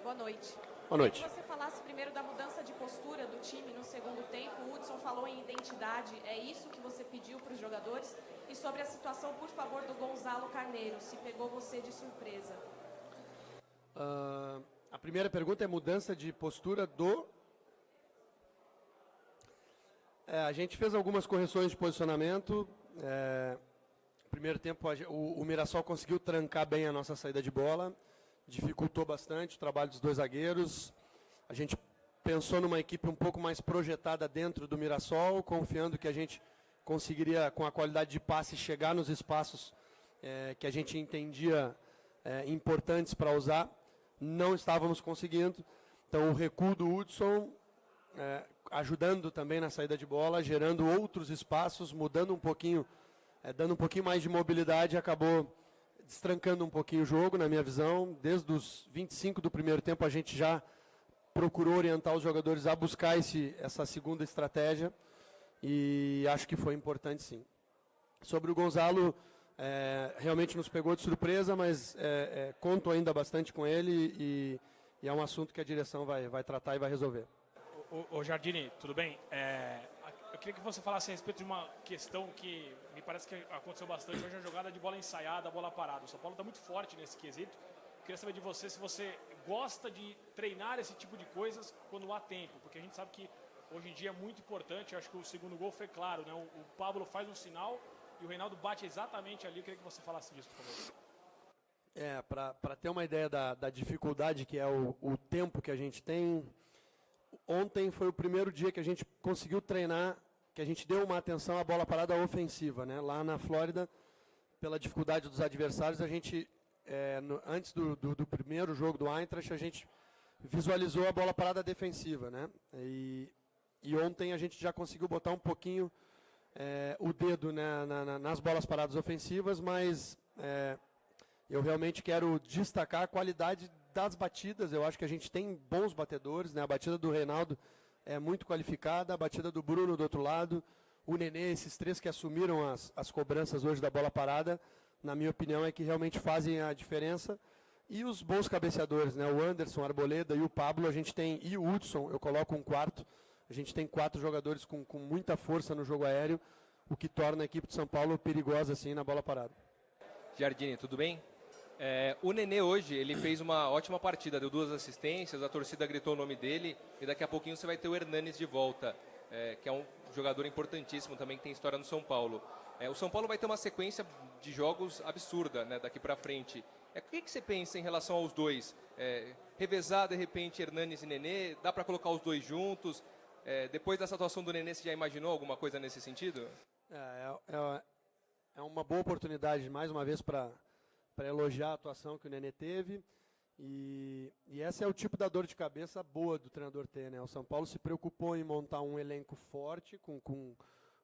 Boa noite. Boa noite. Queria que você falasse primeiro da mudança de postura do time no segundo tempo. O Hudson falou em identidade. É isso que você pediu para os jogadores? E sobre a situação, por favor, do Gonzalo Carneiro, se pegou você de surpresa. A primeira pergunta é mudança de postura do... a gente fez algumas correções de posicionamento. No primeiro tempo, o Mirassol conseguiu trancar bem a nossa saída de bola. Dificultou bastante o trabalho dos dois zagueiros. A gente pensou numa equipe um pouco mais projetada dentro do Mirassol, confiando que a gente conseguiria, com a qualidade de passe, chegar nos espaços que a gente entendia importantes para usar. Não estávamos conseguindo. Então, o recuo do Hudson, ajudando também na saída de bola, gerando outros espaços, mudando um pouquinho, dando um pouquinho mais de mobilidade, acabou destrancando um pouquinho o jogo, na minha visão. Desde os 25 do primeiro tempo, a gente já procurou orientar os jogadores a buscar essa segunda estratégia, e acho que foi importante, sim. Sobre o Gonzalo, realmente nos pegou de surpresa, mas conto ainda bastante com ele, e é um assunto que a direção vai tratar e vai resolver. Ô Jardine, tudo bem? Eu queria que você falasse a respeito de uma questão que me parece que aconteceu bastante hoje, a jogada de bola ensaiada, bola parada. O São Paulo está muito forte nesse quesito. Eu queria saber de você se você gosta de treinar esse tipo de coisas quando há tempo, porque a gente sabe que hoje em dia é muito importante. Eu acho que o segundo gol foi claro, né? O Pablo faz um sinal e o Reinaldo bate exatamente ali. Eu queria que você falasse disso, por favor. Para ter uma ideia da dificuldade que é o tempo que a gente tem, ontem foi o primeiro dia que a gente conseguiu treinar, que a gente deu uma atenção à bola parada ofensiva, né? Lá na Flórida, pela dificuldade dos adversários, a gente, antes do primeiro jogo do Eintracht, a gente visualizou a bola parada defensiva, né? E ontem a gente já conseguiu botar um pouquinho o dedo, né, nas bolas paradas ofensivas, mas eu realmente quero destacar a qualidade das batidas. Eu acho que a gente tem bons batedores, né? A batida do Reinaldo é muito qualificada, a batida do Bruno do outro lado, o Nenê, esses três que assumiram as cobranças hoje da bola parada, na minha opinião, é que realmente fazem a diferença. E os bons cabeceadores, né? O Anderson, a Arboleda e o Pablo, a gente tem, e o Hudson, eu coloco um quarto, a gente tem 4 jogadores com muita força no jogo aéreo, o que torna a equipe de São Paulo perigosa assim na bola parada. Jardine, tudo bem? O Nenê hoje, ele fez uma ótima partida, deu 2 assistências, a torcida gritou o nome dele, e daqui a pouquinho você vai ter o Hernanes de volta, que é um jogador importantíssimo também, que tem história no São Paulo. O São Paulo vai ter uma sequência de jogos absurda, né, daqui para frente. O que você pensa em relação aos dois? Revezar, de repente, Hernanes e Nenê? Dá para colocar os dois juntos? Depois dessa atuação do Nenê, você já imaginou alguma coisa nesse sentido? É uma boa oportunidade, mais uma vez, para elogiar a atuação que o Nenê teve. E essa é o tipo da dor de cabeça boa do treinador ter, né? O São Paulo se preocupou em montar um elenco forte, com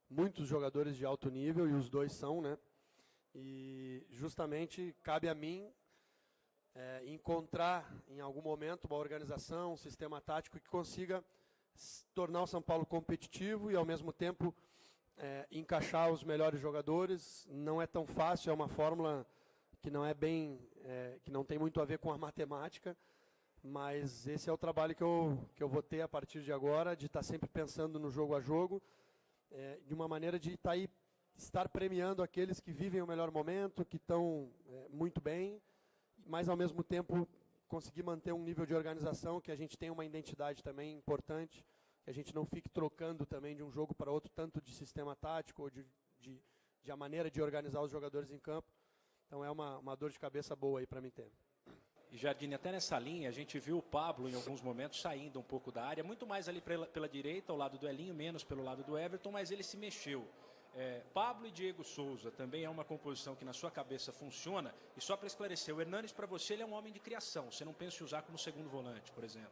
muitos jogadores de alto nível, e os dois são, né? E justamente cabe a mim encontrar em algum momento uma organização, um sistema tático que consiga tornar o São Paulo competitivo e ao mesmo tempo encaixar os melhores jogadores. Não é tão fácil, é uma fórmula que não é bem, que não tem muito a ver com a matemática, mas esse é o trabalho que eu vou ter a partir de agora, de estar sempre pensando no jogo a jogo, de uma maneira de estar premiando aqueles que vivem o melhor momento, que estão muito bem, mas ao mesmo tempo conseguir manter um nível de organização, que a gente tenha uma identidade também importante, que a gente não fique trocando também de um jogo para outro, tanto de sistema tático ou de a maneira de organizar os jogadores em campo. Então é uma dor de cabeça boa aí para mim ter. E Jardine, até nessa linha, a gente viu o Pablo em alguns momentos saindo um pouco da área, muito mais ali pela direita, ao lado do Elinho, menos pelo lado do Everton, mas ele se mexeu. Pablo e Diego Souza também é uma composição que na sua cabeça funciona. E só para esclarecer, o Hernanes para você ele é um homem de criação, você não pensa em usar como segundo volante, por exemplo?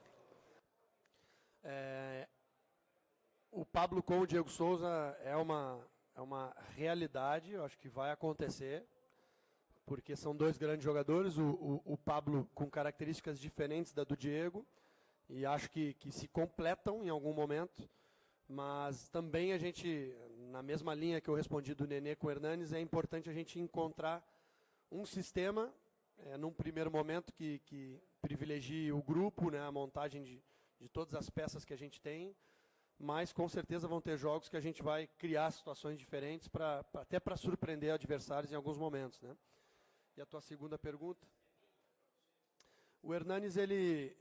O Pablo com o Diego Souza é uma realidade, eu acho que vai acontecer, porque são dois grandes jogadores, o Pablo com características diferentes da do Diego, e acho que se completam em algum momento, mas também a gente, na mesma linha que eu respondi do Nenê com o Hernanes, é importante a gente encontrar um sistema num primeiro momento, que privilegie o grupo, né, a montagem de todas as peças que a gente tem, mas com certeza vão ter jogos que a gente vai criar situações diferentes, até para surpreender adversários em alguns momentos, né? E a tua segunda pergunta? O Hernanes, ele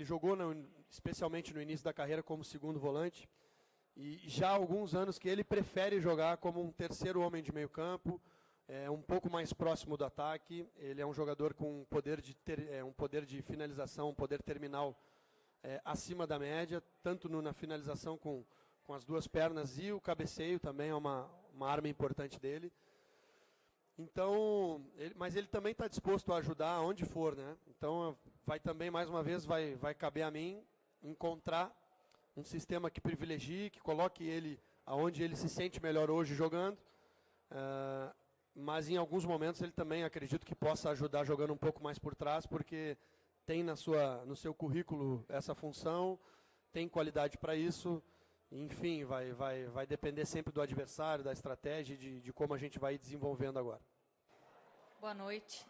jogou, especialmente no início da carreira, como segundo volante, e já há alguns anos que ele prefere jogar como um terceiro homem de meio campo, um pouco mais próximo do ataque. Ele é um jogador com um poder de finalização, um poder terminal acima da média, tanto na finalização com as duas pernas, e o cabeceio também é uma arma importante dele. Então, mas ele também está disposto a ajudar aonde for, né? Então, vai também, mais uma vez, vai caber a mim encontrar um sistema que privilegie, que coloque ele aonde ele se sente melhor hoje jogando, mas em alguns momentos ele também, acredito que possa ajudar jogando um pouco mais por trás, porque tem no seu currículo essa função, tem qualidade para isso. Enfim, vai depender sempre do adversário, da estratégia, de como a gente vai desenvolvendo agora. Boa noite.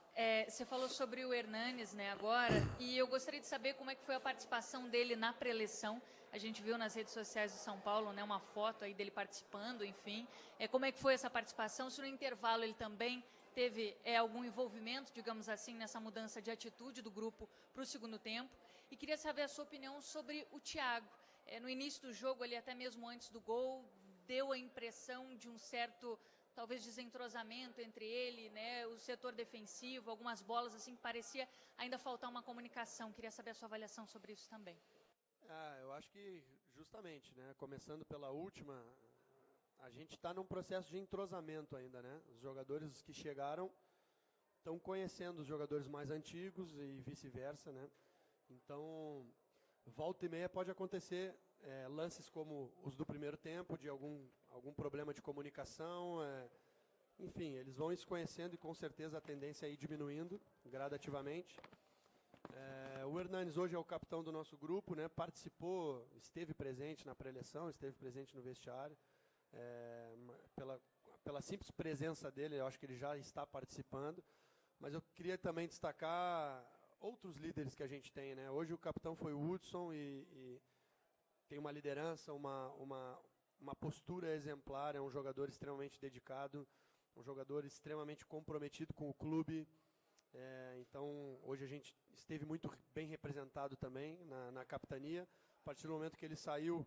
Você falou sobre o Hernanes, né, agora, e eu gostaria de saber como é que foi a participação dele na pré-eleição. A gente viu nas redes sociais do São Paulo, né, uma foto aí dele participando, enfim. Como é que foi essa participação? Se no intervalo ele também teve algum envolvimento, digamos assim, nessa mudança de atitude do grupo para o segundo tempo. E queria saber a sua opinião sobre o Thiago. No início do jogo, ali até mesmo antes do gol, deu a impressão de um certo, talvez, desentrosamento entre ele, né, o setor defensivo, algumas bolas assim que parecia ainda faltar uma comunicação. Queria saber a sua avaliação sobre isso também. Eu acho que justamente, né, começando pela última, a gente está num processo de entrosamento ainda, né? Os jogadores que chegaram estão conhecendo os jogadores mais antigos e vice-versa, né? Então, volta e meia pode acontecer lances como os do primeiro tempo, de algum problema de comunicação. Enfim, eles vão se conhecendo e com certeza a tendência é ir diminuindo gradativamente. O Hernanes hoje é o capitão do nosso grupo, né? Participou, esteve presente na pré-eleição, esteve presente no vestiário. Pela simples presença dele, eu acho que ele já está participando. Mas eu queria também destacar outros líderes que a gente tem, né? Hoje o capitão foi o Hudson e tem uma liderança, uma postura exemplar, é um jogador extremamente dedicado, um jogador extremamente comprometido com o clube. Então, hoje a gente esteve muito bem representado também na capitania. A partir do momento que ele saiu,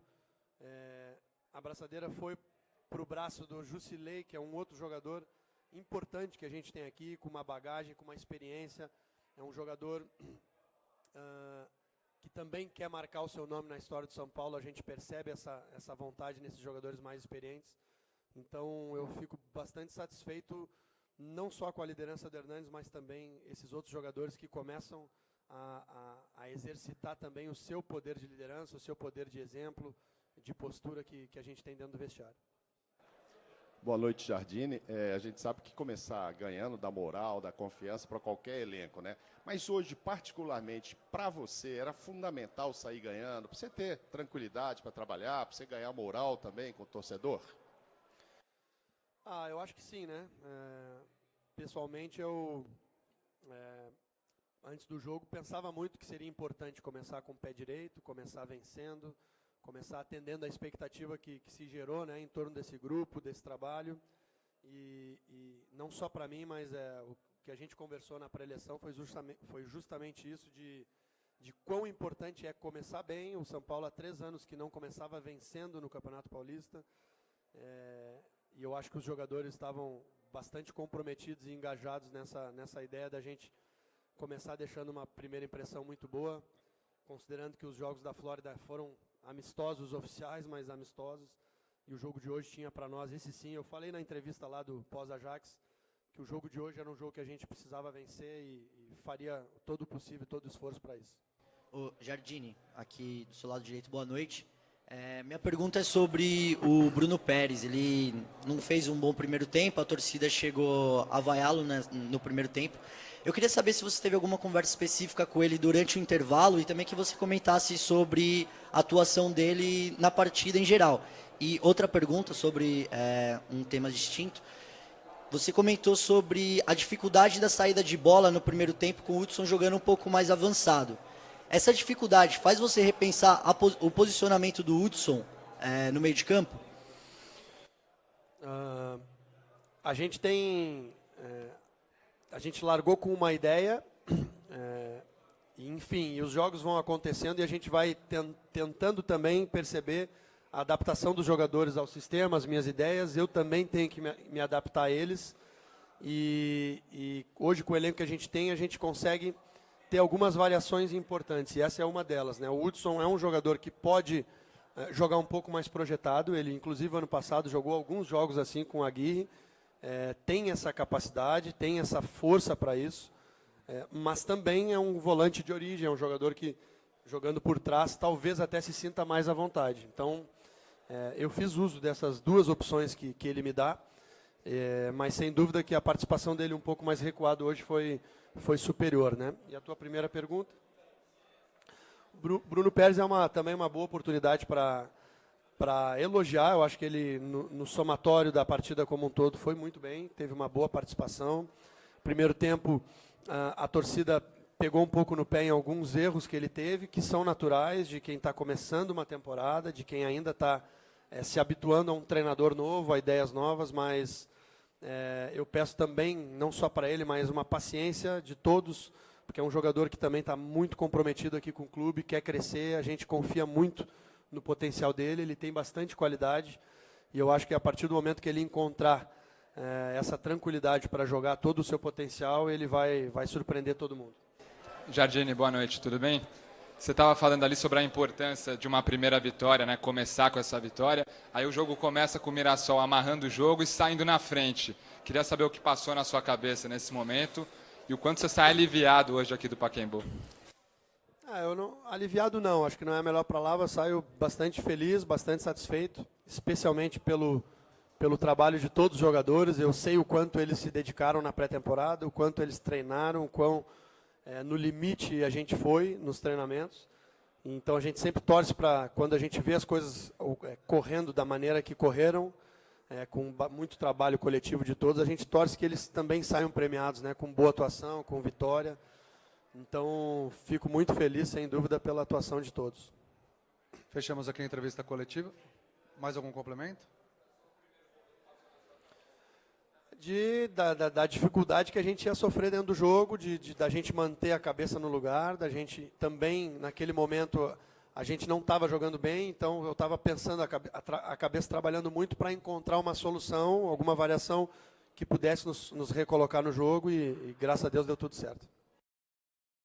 a braçadeira foi para o braço do Jusilei, que é um outro jogador importante que a gente tem aqui, com uma bagagem, com uma experiência. É um jogador que também quer marcar o seu nome na história do São Paulo. A gente percebe essa vontade nesses jogadores mais experientes. Então, eu fico bastante satisfeito, não só com a liderança do Hernanes, mas também esses outros jogadores que começam a exercitar também o seu poder de liderança, o seu poder de exemplo, de postura que a gente tem dentro do vestiário. Boa noite, Jardine. A gente sabe que começar ganhando dá moral, dá confiança para qualquer elenco, né? Mas hoje, particularmente, para você, era fundamental sair ganhando, para você ter tranquilidade para trabalhar, para você ganhar moral também com o torcedor? Eu acho que sim, né? Pessoalmente, eu, antes do jogo, pensava muito que seria importante começar com o pé direito, começar vencendo, começar atendendo a expectativa que se gerou, né, em torno desse grupo, desse trabalho. E não só para mim, mas o que a gente conversou na pré-eleição foi justamente isso, de quão importante é começar bem. O São Paulo há 3 anos que não começava vencendo no Campeonato Paulista. E eu acho que os jogadores estavam bastante comprometidos e engajados nessa ideia da gente começar deixando uma primeira impressão muito boa, considerando que os jogos da Flórida foram amistosos oficiais, mas amistosos, e o jogo de hoje tinha para nós, esse sim, eu falei na entrevista lá do pós-Ajax, que o jogo de hoje era um jogo que a gente precisava vencer e faria todo o possível, todo o esforço para isso. O Jardine, aqui do seu lado direito, boa noite. Minha pergunta é sobre o Bruno Pérez. Ele não fez um bom primeiro tempo, a torcida chegou a vaiá-lo no primeiro tempo. Eu queria saber se você teve alguma conversa específica com ele durante o intervalo e também que você comentasse sobre a atuação dele na partida em geral. E outra pergunta sobre um tema distinto. você comentou sobre a dificuldade da saída de bola no primeiro tempo com o Hudson jogando um pouco mais avançado. Essa dificuldade faz você repensar o posicionamento do Hudson no meio de campo? A gente tem... a gente largou com uma ideia, enfim, os jogos vão acontecendo e a gente vai tentando também perceber a adaptação dos jogadores ao sistema, as minhas ideias, eu também tenho que me adaptar a eles. E hoje, com o elenco que a gente consegue ter algumas variações importantes, e essa é uma delas, né? O Hudson é um jogador que pode jogar um pouco mais projetado, ele inclusive ano passado jogou alguns jogos assim com a Aguirre, tem essa capacidade, tem essa força para isso, mas também é um volante de origem, é um jogador que, jogando por trás, talvez até se sinta mais à vontade. Então, eu fiz uso dessas duas opções que ele me dá, mas sem dúvida que a participação dele um pouco mais recuado hoje foi superior, né? E a tua primeira pergunta? Bruno Pérez é também uma boa oportunidade para elogiar. Eu acho que ele, no somatório da partida como um todo, foi muito bem, teve uma boa participação. Primeiro tempo, a torcida pegou um pouco no pé em alguns erros que ele teve, que são naturais de quem está começando uma temporada, de quem ainda está se habituando a um treinador novo, a ideias novas, mas eu peço também, não só para ele, mas uma paciência de todos, porque é um jogador que também está muito comprometido aqui com o clube, quer crescer, a gente confia muito no potencial dele, ele tem bastante qualidade, e eu acho que a partir do momento que ele encontrar essa tranquilidade para jogar todo o seu potencial, ele vai surpreender todo mundo. Jardine, boa noite, tudo bem? Você estava falando ali sobre a importância de uma primeira vitória, né? Começar com essa vitória. Aí o jogo começa com o Mirassol amarrando o jogo e saindo na frente. Queria saber o que passou na sua cabeça nesse momento e o quanto você sai aliviado hoje aqui do Pacaembu. Aliviado não, acho que não é a melhor palavra. Saio bastante feliz, bastante satisfeito, especialmente pelo trabalho de todos os jogadores. Eu sei o quanto eles se dedicaram na pré-temporada, o quanto eles treinaram, o quão no limite a gente foi nos treinamentos. Então a gente sempre torce para, quando a gente vê as coisas correndo da maneira que correram, com muito trabalho coletivo de todos, a gente torce que eles também saiam premiados, né, com boa atuação, com vitória. Então fico muito feliz, sem dúvida, pela atuação de todos. Fechamos aqui a entrevista coletiva. Mais algum complemento? Da dificuldade que a gente ia sofrer dentro do jogo, da gente manter a cabeça no lugar, da gente também, naquele momento, a gente não estava jogando bem, então eu estava pensando, a cabeça trabalhando muito para encontrar uma solução, alguma variação que pudesse nos recolocar no jogo e graças a Deus deu tudo certo.